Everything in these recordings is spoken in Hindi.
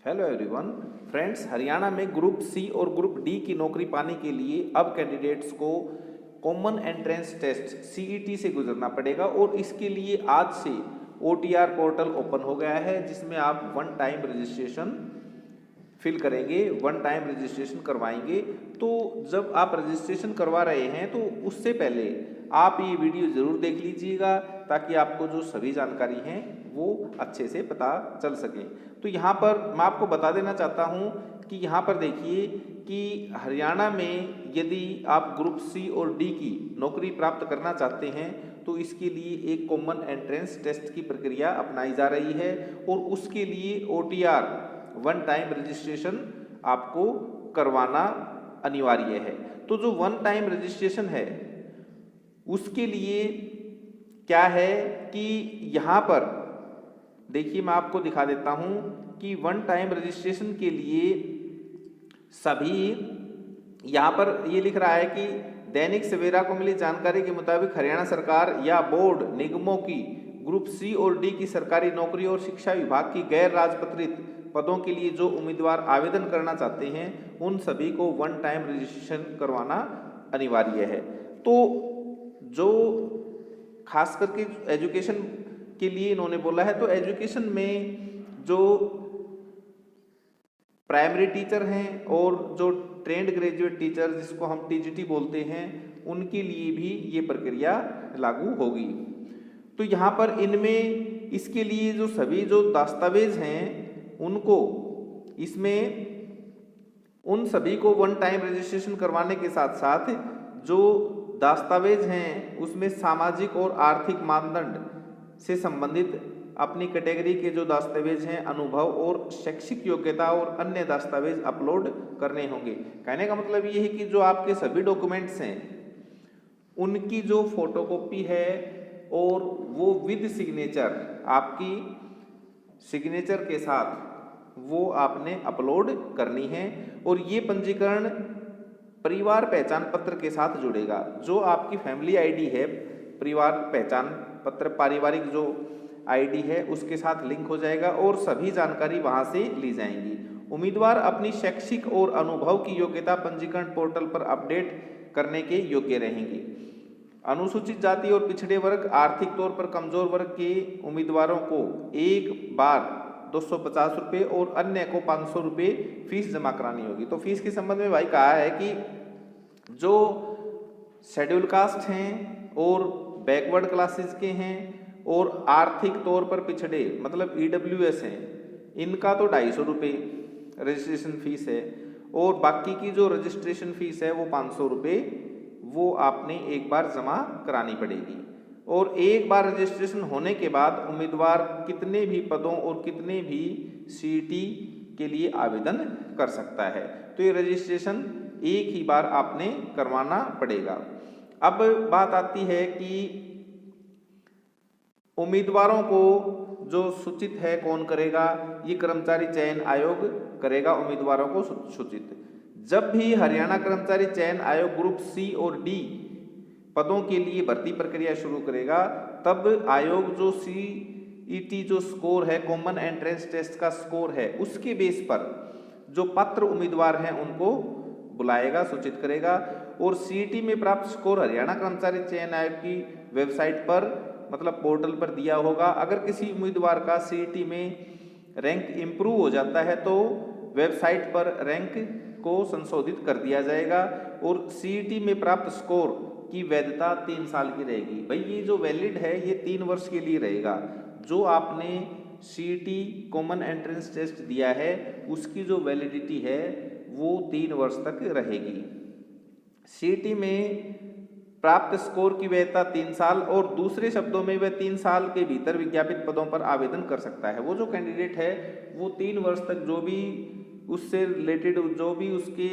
हेलो एवरीवन फ्रेंड्स, हरियाणा में ग्रुप सी और ग्रुप डी की नौकरी पाने के लिए अब कैंडिडेट्स को कॉमन एंट्रेंस टेस्ट सीईटी से गुजरना पड़ेगा और इसके लिए आज से ओटीआर पोर्टल ओपन हो गया है, जिसमें आप वन टाइम रजिस्ट्रेशन फिल करेंगे, वन टाइम रजिस्ट्रेशन करवाएंगे। तो जब आप रजिस्ट्रेशन करवा रहे हैं तो उससे पहले आप ये वीडियो ज़रूर देख लीजिएगा, ताकि आपको जो सभी जानकारी हैं वो अच्छे से पता चल सके। तो यहाँ पर मैं आपको बता देना चाहता हूँ कि यहाँ पर देखिए कि हरियाणा में यदि आप ग्रुप सी और डी की नौकरी प्राप्त करना चाहते हैं तो इसके लिए एक कॉमन एंट्रेंस टेस्ट की प्रक्रिया अपनाई जा रही है और उसके लिए ओटीआर वन टाइम रजिस्ट्रेशन आपको करवाना अनिवार्य है। तो जो वन टाइम रजिस्ट्रेशन है उसके लिए क्या है कि यहाँ पर देखिए मैं आपको दिखा देता हूँ कि वन टाइम रजिस्ट्रेशन के लिए सभी यहाँ पर ये लिख रहा है कि दैनिक सवेरा को मिली जानकारी के मुताबिक हरियाणा सरकार या बोर्ड निगमों की ग्रुप सी और डी की सरकारी नौकरी और शिक्षा विभाग की गैर राजपत्रित पदों के लिए जो उम्मीदवार आवेदन करना चाहते हैं उन सभी को वन टाइम रजिस्ट्रेशन करवाना अनिवार्य है। तो जो खास करके एजुकेशन के लिए इन्होंने बोला है, तो एजुकेशन में जो प्राइमरी टीचर हैं और जो ट्रेंड ग्रेजुएट टीचर जिसको हम टीजीटी बोलते हैं उनके लिए भी ये प्रक्रिया लागू होगी। तो यहाँ पर इनमें इसके लिए जो सभी जो दस्तावेज हैं उनको इसमें उन सभी को वन टाइम रजिस्ट्रेशन करवाने के साथ साथ जो दस्तावेज हैं उसमें सामाजिक और आर्थिक मानदंड से संबंधित अपनी कैटेगरी के जो दस्तावेज हैं, अनुभव और शैक्षिक योग्यता और अन्य दस्तावेज अपलोड करने होंगे। कहने का मतलब ये है कि जो आपके सभी डॉक्यूमेंट्स हैं उनकी जो फोटोकॉपी है और वो विद सिग्नेचर, आपकी सिग्नेचर के साथ वो आपने अपलोड करनी है। और ये पंजीकरण परिवार पहचान पत्र के साथ जुड़ेगा। जो आपकी फैमिली आईडी है, परिवार पहचान पत्र, पारिवारिक जो आईडी है उसके साथ लिंक हो जाएगा और सभी जानकारी वहां से ली जाएंगी। उम्मीदवार अपनी शैक्षिक और अनुभव की योग्यता पंजीकरण पोर्टल पर अपडेट करने के योग्य रहेंगे। अनुसूचित जाति और पिछड़े वर्ग, आर्थिक तौर पर कमजोर वर्ग के उम्मीदवारों को एक बार 250 रुपये और अन्य को 500 रुपये फीस जमा करानी होगी। तो फीस के संबंध में भाई कहा है कि जो शेड्यूल कास्ट हैं और बैकवर्ड क्लासेस के हैं और आर्थिक तौर पर पिछड़े मतलब ईडब्ल्यूएस हैं, इनका तो 250 रुपये रजिस्ट्रेशन फीस है और बाकी की जो रजिस्ट्रेशन फीस है वो 500 रुपये वो आपने एक बार जमा करानी पड़ेगी। और एक बार रजिस्ट्रेशन होने के बाद उम्मीदवार कितने भी पदों और कितने भी सीईटी के लिए आवेदन कर सकता है। तो ये रजिस्ट्रेशन एक ही बार आपने करवाना पड़ेगा। अब बात आती है कि उम्मीदवारों को जो सूचित है कौन करेगा, ये कर्मचारी चयन आयोग करेगा उम्मीदवारों को सूचित। जब भी हरियाणा कर्मचारी चयन आयोग ग्रुप सी और डी पदों के लिए भर्ती प्रक्रिया शुरू करेगा, तब आयोग जो सीईटी जो स्कोर है, कॉमन एंट्रेंस टेस्ट का स्कोर है, उसके बेस पर जो पात्र उम्मीदवार हैं उनको बुलाएगा, सूचित करेगा। और सीईटी में प्राप्त स्कोर हरियाणा कर्मचारी चयन आयोग की वेबसाइट पर मतलब पोर्टल पर दिया होगा। अगर किसी उम्मीदवार का सीईटी में रैंक इम्प्रूव हो जाता है तो वेबसाइट पर रैंक को संशोधित कर दिया जाएगा और सीईटी में प्राप्त स्कोर की वैधता 3 साल की रहेगी। भाई ये जो वैलिड है ये 3 वर्ष के लिए रहेगा। जो आपने सीईटी कॉमन एंट्रेंस टेस्ट दिया है उसकी जो वैलिडिटी है वो 3 वर्ष तक रहेगी। सीईटी में प्राप्त स्कोर की वैधता 3 साल और दूसरे शब्दों में वह 3 साल के भीतर विज्ञापित पदों पर आवेदन कर सकता है। वो जो कैंडिडेट है वो 3 वर्ष तक जो भी उससे रिलेटेड जो भी उसके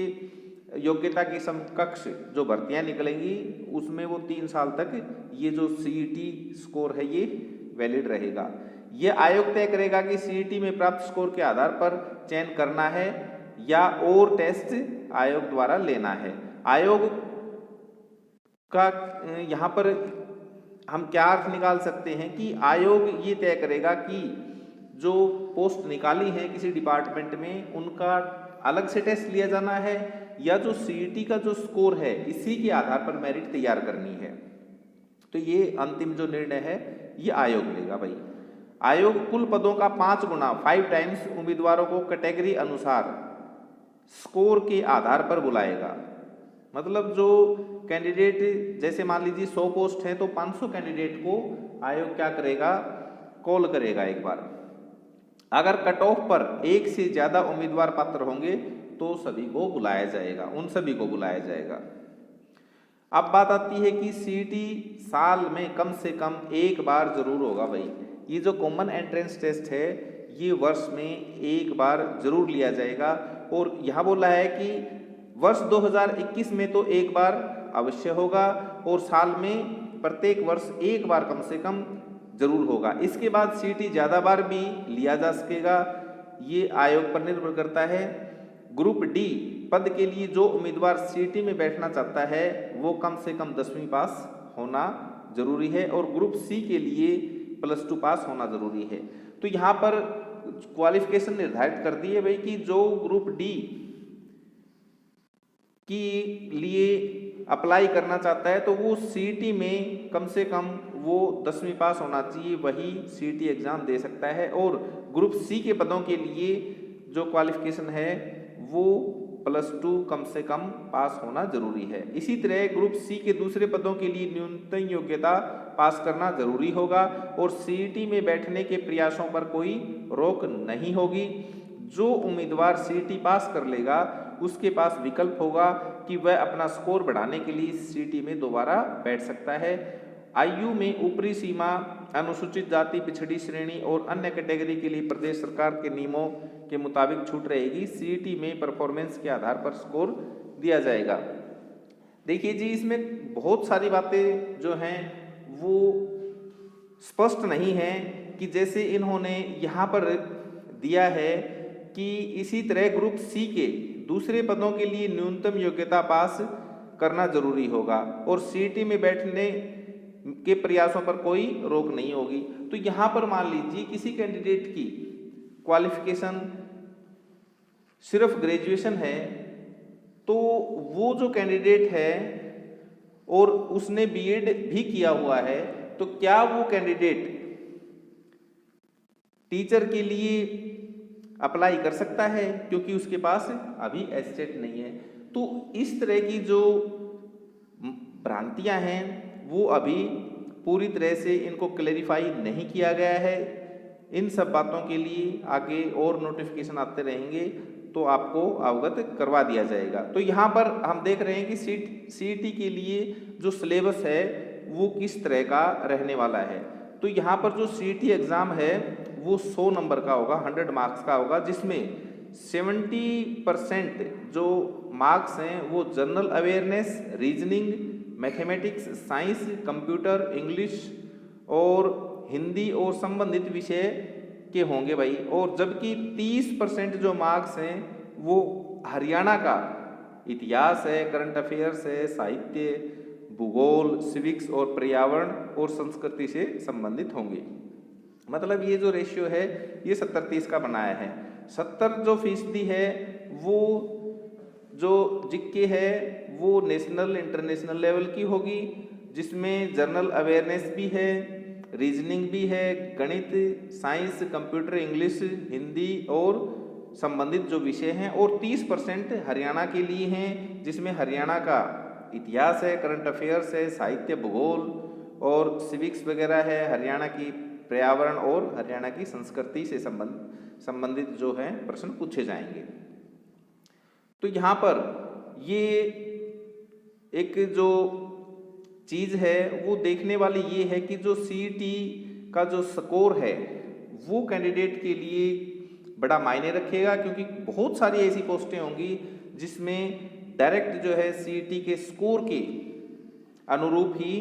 योग्यता के समकक्ष जो भर्तियां निकलेंगी उसमें वो 3 साल तक ये जो सीईटी स्कोर है ये वैलिड रहेगा। ये आयोग तय करेगा कि सीईटी में प्राप्त स्कोर के आधार पर चयन करना है या और टेस्ट आयोग द्वारा लेना है। आयोग का यहाँ पर हम क्या अर्थ निकाल सकते हैं कि आयोग ये तय करेगा कि जो पोस्ट निकाली है किसी डिपार्टमेंट में उनका अलग से टेस्ट लिया जाना है या जो सीईटी का जो स्कोर है इसी के आधार पर मेरिट तैयार करनी है। तो ये अंतिम जो निर्णय है ये आयोग लेगा भाई। आयोग कुल पदों का 5 गुना 5 टाइम्स उम्मीदवारों को कैटेगरी अनुसार स्कोर के आधार पर बुलाएगा। मतलब जो कैंडिडेट, जैसे मान लीजिए 100 पोस्ट हैं तो 500 कैंडिडेट को आयोग क्या करेगा, कॉल करेगा एक बार। अगर कट ऑफ पर एक से ज्यादा उम्मीदवार पात्र होंगे तो सभी को बुलाया जाएगा, उन सभी को बुलाया जाएगा। अब बात आती है कि सीईटी साल में कम से कम एक बार जरूर होगा भाई। ये जो कॉमन एंट्रेंस टेस्ट है ये वर्ष में एक बार जरूर लिया जाएगा। और यहाँ बोला है कि वर्ष 2021 में तो एक बार अवश्य होगा और साल में प्रत्येक वर्ष एक बार कम से कम जरूर होगा। इसके बाद सीईटी ज़्यादा बार भी लिया जा सकेगा, ये आयोग पर निर्भर करता है। ग्रुप डी पद के लिए जो उम्मीदवार सीईटी में बैठना चाहता है वो कम से कम 10वीं पास होना जरूरी है और ग्रुप सी के लिए +2 पास होना जरूरी है। तो यहाँ पर क्वालिफिकेशन निर्धारित कर दी है भाई कि जो ग्रुप डी के लिए अप्लाई करना चाहता है तो वो सीईटी में कम से कम वो 10वीं पास होना चाहिए, वही सीईटी एग्जाम दे सकता है। और ग्रुप सी के पदों के लिए जो क्वालिफिकेशन है वो +2 कम से कम पास होना जरूरी है। इसी तरह ग्रुप सी के दूसरे पदों के लिए न्यूनतम योग्यता पास करना जरूरी होगा और सीईटी में बैठने के प्रयासों पर कोई रोक नहीं होगी। जो उम्मीदवार सीईटी पास कर लेगा उसके पास विकल्प होगा कि वह अपना स्कोर बढ़ाने के लिए सीईटी में दोबारा बैठ सकता है। आयु में ऊपरी सीमा अनुसूचित जाति, पिछड़ी श्रेणी और अन्य कैटेगरी के लिए प्रदेश सरकार के नियमों के मुताबिक छूट रहेगी। सीईटी में परफॉर्मेंस के आधार पर स्कोर दिया जाएगा। देखिए जी, इसमें बहुत सारी बातें जो हैं वो स्पष्ट नहीं है कि जैसे इन्होंने यहाँ पर दिया है कि इसी तरह ग्रुप सी के दूसरे पदों के लिए न्यूनतम योग्यता पास करना जरूरी होगा और सीईटी में बैठने के प्रयासों पर कोई रोक नहीं होगी। तो यहाँ पर मान लीजिए किसी कैंडिडेट की क्वालिफिकेशन सिर्फ ग्रेजुएशन है तो वो जो कैंडिडेट है और उसने बीएड भी किया हुआ है तो क्या वो कैंडिडेट टीचर के लिए अप्लाई कर सकता है, क्योंकि उसके पास अभी एस्टेट नहीं है। तो इस तरह की जो भ्रांतियां हैं वो अभी पूरी तरह से इनको क्लैरिफाई नहीं किया गया है। इन सब बातों के लिए आगे और नोटिफिकेशन आते रहेंगे तो आपको अवगत करवा दिया जाएगा। तो यहाँ पर हम देख रहे हैं कि सीईटी के लिए जो सिलेबस है वो किस तरह का रहने वाला है। तो यहाँ पर जो सीईटी एग्ज़ाम है वो 100 नंबर का होगा, 100 मार्क्स का होगा, जिसमें 70% जो मार्क्स हैं वो general awareness, reasoning, mathematics, science, computer, English और हिंदी और संबंधित विषय के होंगे भाई। और जबकि 30% जो मार्क्स हैं वो हरियाणा का इतिहास है, करंट अफेयर्स है, साहित्य, भूगोल, सिविक्स और पर्यावरण और संस्कृति से संबंधित होंगे। मतलब ये जो रेशियो है ये 70-30 का बनाया है। 70 जो फीसदी है वो जो जीके है वो नेशनल इंटरनेशनल लेवल की होगी, जिसमें जनरल अवेयरनेस भी है, रीजनिंग भी है, गणित, साइंस, कंप्यूटर, इंग्लिश, हिंदी और संबंधित जो विषय हैं। और 30% हरियाणा के लिए हैं, जिसमें हरियाणा का इतिहास है, करंट अफेयर्स है, साहित्य, भूगोल और सिविक्स वगैरह है, हरियाणा की पर्यावरण और हरियाणा की संस्कृति से संबंधित जो है प्रश्न पूछे जाएंगे। तो यहाँ पर ये एक जो चीज़ है वो देखने वाली ये है कि जो सीईटी का जो स्कोर है वो कैंडिडेट के लिए बड़ा मायने रखेगा, क्योंकि बहुत सारी ऐसी पोस्टें होंगी जिसमें डायरेक्ट जो है सीईटी के स्कोर के अनुरूप ही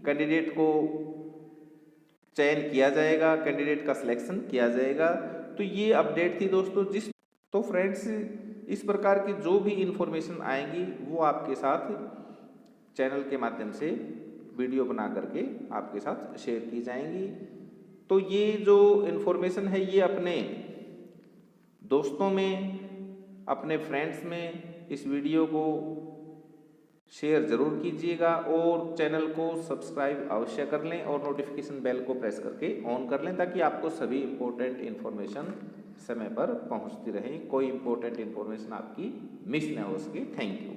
कैंडिडेट को चयन किया जाएगा, कैंडिडेट का सिलेक्शन किया जाएगा। तो ये अपडेट थी दोस्तों। तो फ्रेंड्स, इस प्रकार की जो भी इंफॉर्मेशन आएंगी वो आपके साथ चैनल के माध्यम से वीडियो बना करके आपके साथ शेयर की जाएंगी। तो ये जो इन्फॉर्मेशन है ये अपने दोस्तों में, अपने फ्रेंड्स में इस वीडियो को शेयर जरूर कीजिएगा और चैनल को सब्सक्राइब अवश्य कर लें और नोटिफिकेशन बेल को प्रेस करके ऑन कर लें ताकि आपको सभी इम्पोर्टेंट इन्फॉर्मेशन समय पर पहुंचती रहे, कोई इम्पोर्टेंट इन्फॉर्मेशन आपकी मिस ना हो सके। Thank you.